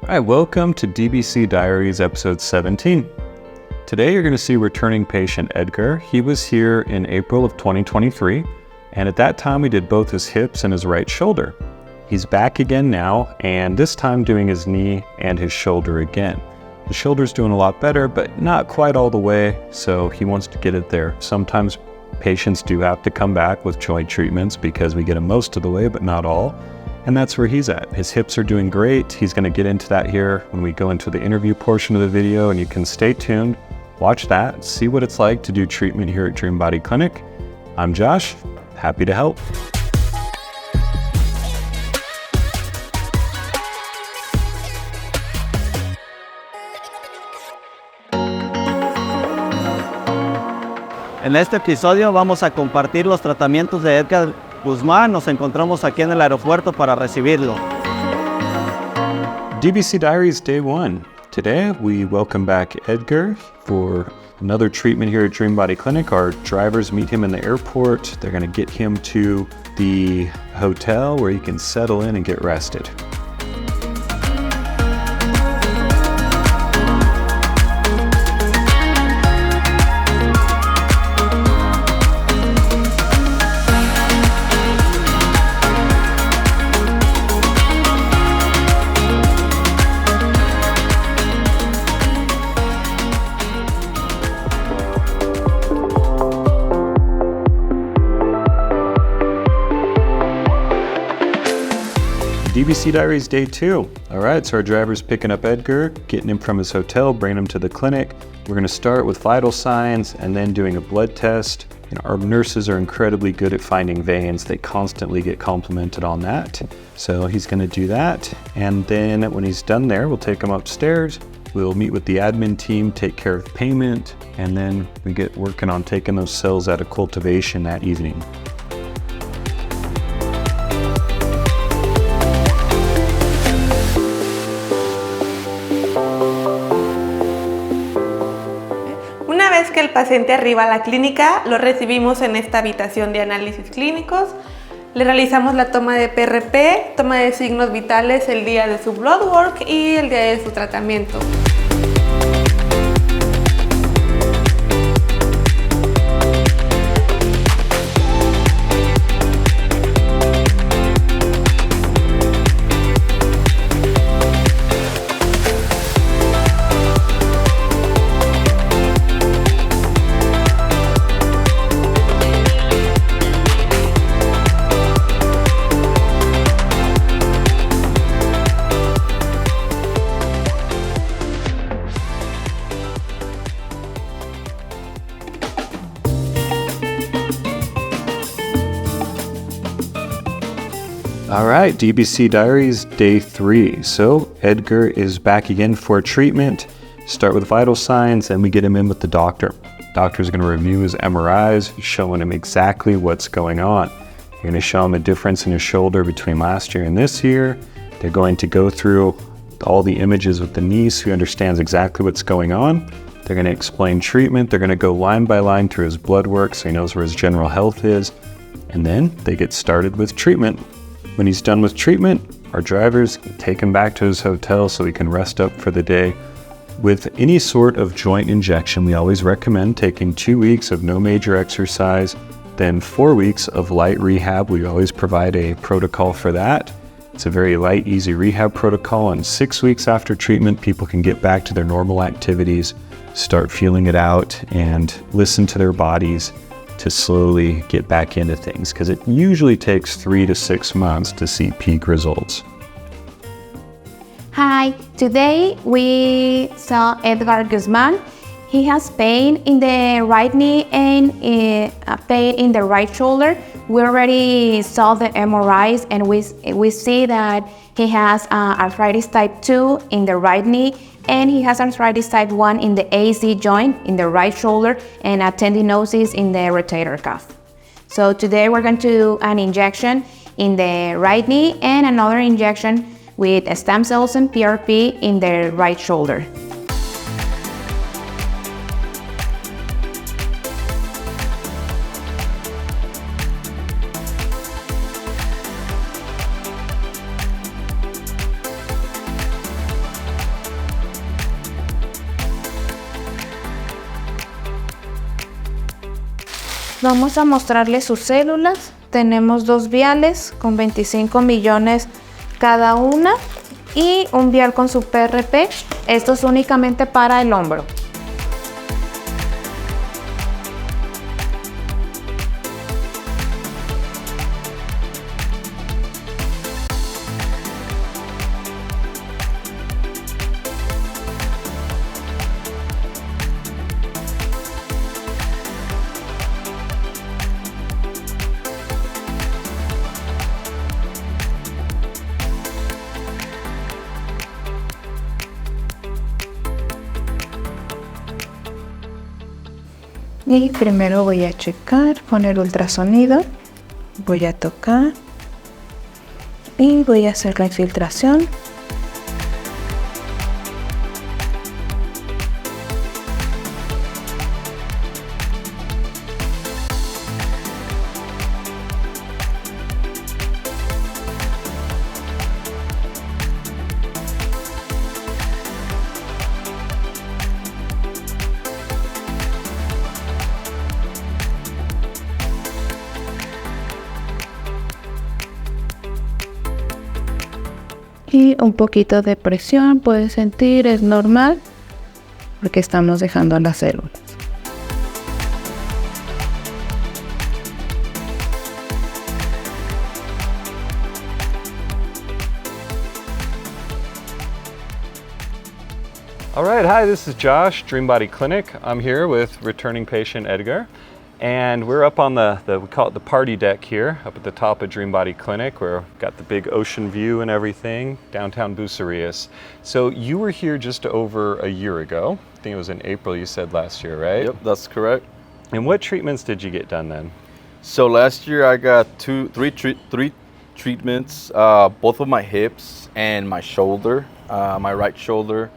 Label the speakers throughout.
Speaker 1: All right, welcome to DBC Diaries episode 17. Today you're going to see returning patient Edgar. He was here in April of 2023, and at that time we did both his hips and his right shoulder. He's back again now, and this time doing his knee and his shoulder again. The shoulder's doing a lot better, but not quite all the way, so he wants to get it there. Sometimes patients do have to come back with joint treatments because we get him most of the way, but not all. And that's where he's at. His hips are doing great. He's going to get into that here when we go into the interview portion of the video, and you can stay tuned, watch that, see what it's like to do treatment here at Dream Body Clinic. I'm Josh, happy to help.
Speaker 2: En este episodio vamos a compartir los tratamientos de Edgar Guzmán. Nos encontramos aquí en el aeropuerto para recibirlo.
Speaker 1: DBC Diaries Day 1. Today we welcome back Edgar for another treatment here at Dream Body Clinic. Our drivers meet him in the airport. They're going to get him to the hotel where he can settle in and get rested. DBC Diaries Day 2. All right, so our driver's picking up Edgar, getting him from his hotel, bringing him to the clinic. We're gonna start with vital signs and then doing a blood test. Our nurses are incredibly good at finding veins. They constantly get complimented on that. So he's gonna do that. And then when he's done there, we'll take him upstairs. We'll meet with the admin team, take care of payment, and then we get working on taking those cells out of cultivation that evening.
Speaker 3: Una vez que el paciente arriba a la clínica, lo recibimos en esta habitación de análisis clínicos. Le realizamos la toma de PRP, toma de signos vitales el día de su blood work y el día de su tratamiento.
Speaker 1: All right, DBC Diaries Day 3. So Edgar is back again for treatment. Start with vital signs and we get him in with the doctor. Doctor's gonna review his MRIs, showing him exactly what's going on. You're gonna show him a difference in his shoulder between last year and this year. They're going to go through all the images with the knee so he understands exactly what's going on. They're gonna explain treatment. They're gonna go line by line through his blood work so he knows where his general health is. And then they get started with treatment. When he's done with treatment, our drivers take him back to his hotel so he can rest up for the day. With any sort of joint injection, we always recommend taking 2 weeks of no major exercise, then 4 weeks of light rehab. We always provide a protocol for that. It's a very light, easy rehab protocol, and 6 weeks after treatment, people can get back to their normal activities, start feeling it out, and listen to their bodies to slowly get back into things, because it usually takes 3 to 6 months to see peak results.
Speaker 4: Hi, today we saw Edgar Guzman. He has pain in the right knee and pain in the right shoulder. We already saw the MRIs and we see that he has arthritis type 2 in the right knee, and he has arthritis type 1 in the AC joint in the right shoulder and a tendinosis in the rotator cuff. So today we're going to do an injection in the right knee and another injection with stem cells and PRP in the right shoulder. Vamos a mostrarles sus células. Tenemos 2 viales con 25 millones cada una y un vial con su PRP. Esto es únicamente para el hombro. Y primero voy a checar, poner ultrasonido, voy a tocar y voy a hacer la infiltración. Y un poquito de presión, puedes sentir, es normal, porque estamos dejando las células.
Speaker 1: All right, hi, this is Josh, Dream Body Clinic. I'm here with returning patient Edgar. And we're up on we call it the party deck here, up at the top of Dream Body Clinic, where we've got the big ocean view and everything, downtown Bucerias. So you were here just over a year ago. I think it was in April, you said last year, right?
Speaker 5: Yep, that's correct.
Speaker 1: And what treatments did you get done then?
Speaker 5: So last year I got three treatments, both of my hips and my shoulder, my right shoulder.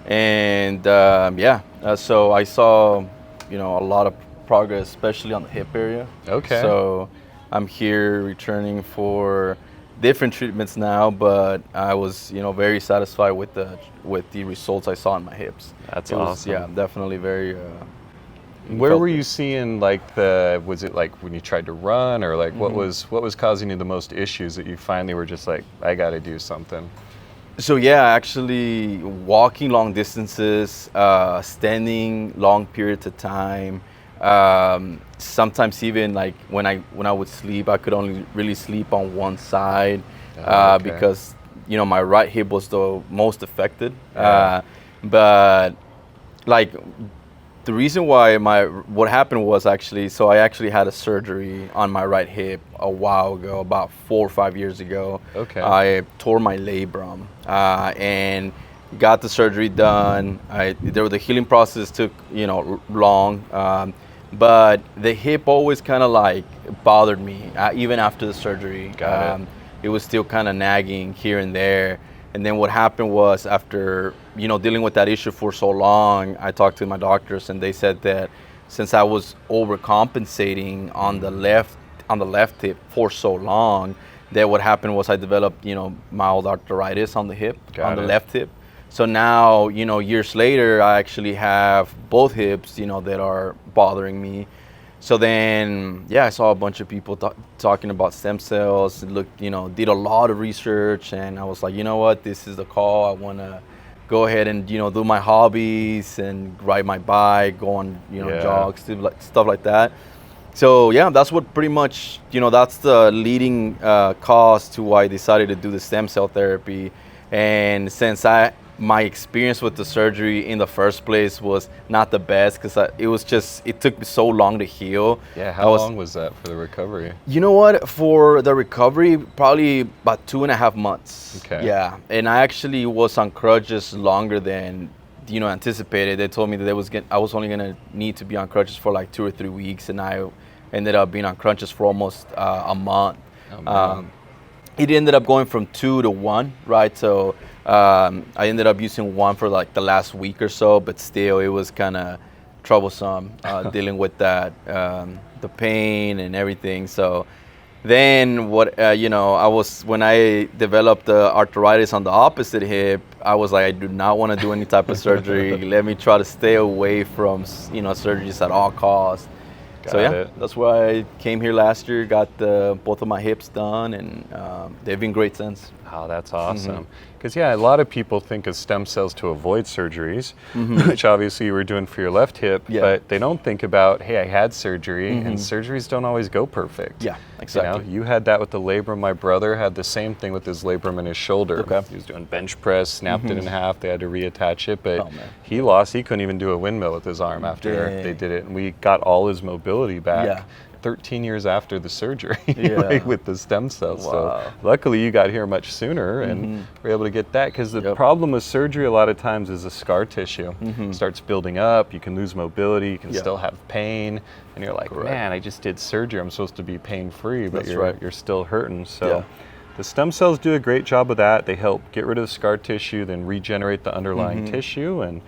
Speaker 5: And so I saw, a lot of progress, especially on the hip area.
Speaker 1: Okay.
Speaker 5: So I'm here returning for different treatments now, but I was, very satisfied with the results I saw in my hips.
Speaker 1: That's
Speaker 5: awesome.
Speaker 1: awesome.
Speaker 5: Yeah, definitely very.
Speaker 1: Where were you seeing was it like when you tried to run, or like what was causing you the most issues that you finally were just like, I got to do something?
Speaker 5: So yeah, actually walking long distances, standing long periods of time. Sometimes even like when I would sleep, I could only really sleep on one side because my right hip was the most affected.
Speaker 1: Yeah.
Speaker 5: But like the reason why what happened was so I actually had a surgery on my right hip a while ago, about 4 or 5 years ago.
Speaker 1: Okay.
Speaker 5: I tore my labrum and got the surgery done. The healing process took long. But the hip always kind of like bothered me, even after the surgery.
Speaker 1: Got it.
Speaker 5: It was still kind of nagging here and there. And then what happened was after, dealing with that issue for so long, I talked to my doctors and they said that since I was overcompensating on the left hip for so long, that what happened was I developed, mild arthritis on the hip, on the left hip. So now, years later, I actually have both hips, that are bothering me. So then, I saw a bunch of people talking about stem cells, did a lot of research, and I was like, you know what, this is the call. I want to go ahead and, do my hobbies and ride my bike, go on, jogs, stuff like that. So that's what pretty much, that's the leading cause to why I decided to do the stem cell therapy. And since my experience with the surgery in the first place was not the best because it took me so long to heal.
Speaker 1: Yeah, how long was that for the recovery?
Speaker 5: You know what? For the recovery, probably about 2.5 months.
Speaker 1: Okay.
Speaker 5: Yeah, and I actually was on crutches longer than anticipated. They told me that I was only gonna need to be on crutches for like 2 or 3 weeks, and I ended up being on crutches for almost a month.
Speaker 1: Oh,
Speaker 5: it ended up going from 2 to 1, right? So I ended up using one for like the last week or so, but still it was kind of troublesome dealing with that, the pain and everything. So then when I developed the arthritis on the opposite hip, I was like, I do not want to do any type of surgery. Let me try to stay away from, surgeries at all costs. So yeah,
Speaker 1: it.
Speaker 5: that's why I came here last year, got both of my hips done, and they've been great since.
Speaker 1: Oh, that's awesome. Because yeah, a lot of people think of stem cells to avoid surgeries, which obviously you were doing for your left hip, but they don't think about, hey, I had surgery, and surgeries don't always go perfect.
Speaker 5: Yeah, exactly.
Speaker 1: You know, you had that with the labrum. My brother had the same thing with his labrum in his shoulder.
Speaker 5: Okay.
Speaker 1: He was doing bench press, snapped it in half. They had to reattach it, but
Speaker 5: Oh, man.
Speaker 1: he couldn't even do a windmill with his arm after they did it. And we got all his mobility back.
Speaker 5: Yeah.
Speaker 1: 13 years after the surgery
Speaker 5: Yeah.
Speaker 1: with the stem cells.
Speaker 5: Wow.
Speaker 1: So luckily you got here much sooner and were able to get that, because the problem with surgery a lot of times is the scar tissue starts building up. You can lose mobility, you can still have pain, and you're like, man, I just did surgery, I'm supposed to be pain free, but you're still hurting. So the stem cells do a great job of that. They help get rid of the scar tissue, then regenerate the underlying tissue, and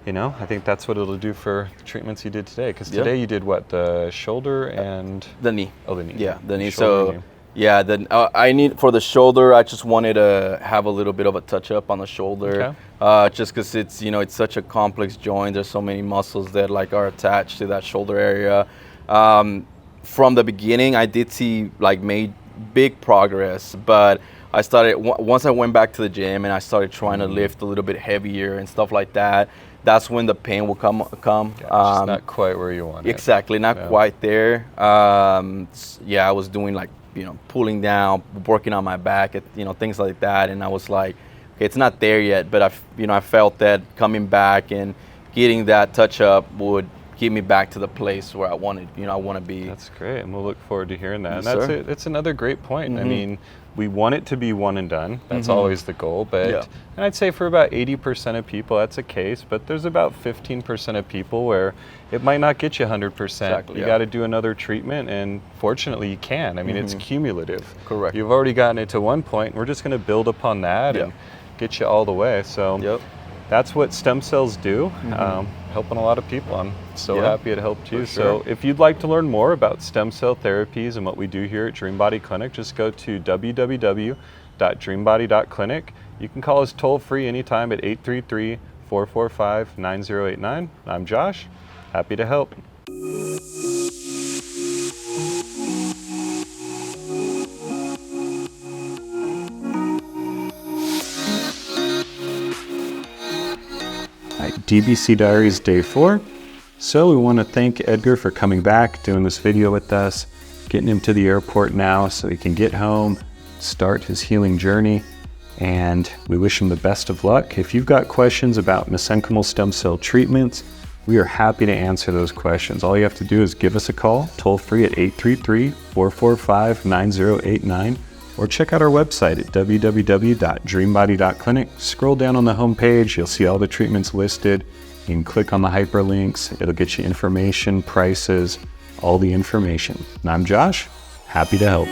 Speaker 1: you know, I think that's what it'll do for the treatments you did today. Because today you did what? The shoulder and
Speaker 5: the knee.
Speaker 1: Oh, the knee.
Speaker 5: Yeah, the knee.
Speaker 1: Shoulder,
Speaker 5: So,
Speaker 1: knee.
Speaker 5: yeah, then I need for the shoulder. I just wanted to have a little bit of a touch up on the shoulder, just because it's it's such a complex joint. There's so many muscles that like are attached to that shoulder area. From the beginning, I did see made big progress, but I started once I went back to the gym and I started trying to lift a little bit heavier and stuff like that. That's when the pain will come.
Speaker 1: Just not quite where you want it.
Speaker 5: Exactly, not quite there. I was doing pulling down, working on my back, things like that, and I was like, okay, it's not there yet, but I felt that coming back and getting that touch up would get me back to the place where I wanted, I want to be.
Speaker 1: That's great, and we'll look forward to hearing that.
Speaker 5: Yes,
Speaker 1: and that's
Speaker 5: sir.
Speaker 1: it. That's another great point. I mean, we want it to be one and done. That's always the goal. But and I'd say for about 80% of people, that's the case. But there's about 15% of people where it might not get you 100%.
Speaker 5: Exactly,
Speaker 1: you got to do another treatment, and fortunately, you can. I mean, it's cumulative.
Speaker 5: Correct.
Speaker 1: You've already gotten it to one point. And we're just going to build upon that and get you all the way. So. That's what stem cells do, helping a lot of people. I'm so happy it helped you. So if you'd like to learn more about stem cell therapies and what we do here at Dream Body Clinic, just go to www.dreambody.clinic. You can call us toll free anytime at 833-445-9089. I'm Josh, happy to help. DBC Diaries Day 4. So we want to thank Edgar for coming back, doing this video with us, getting him to the airport now so he can get home, start his healing journey, and we wish him the best of luck. If you've got questions about mesenchymal stem cell treatments, we are happy to answer those questions. All you have to do is give us a call, toll free at 833-445-9089, or check out our website at www.dreambody.clinic. Scroll down on the homepage, you'll see all the treatments listed. You can click on the hyperlinks, it'll get you information, prices, all the information. And I'm Josh, happy to help.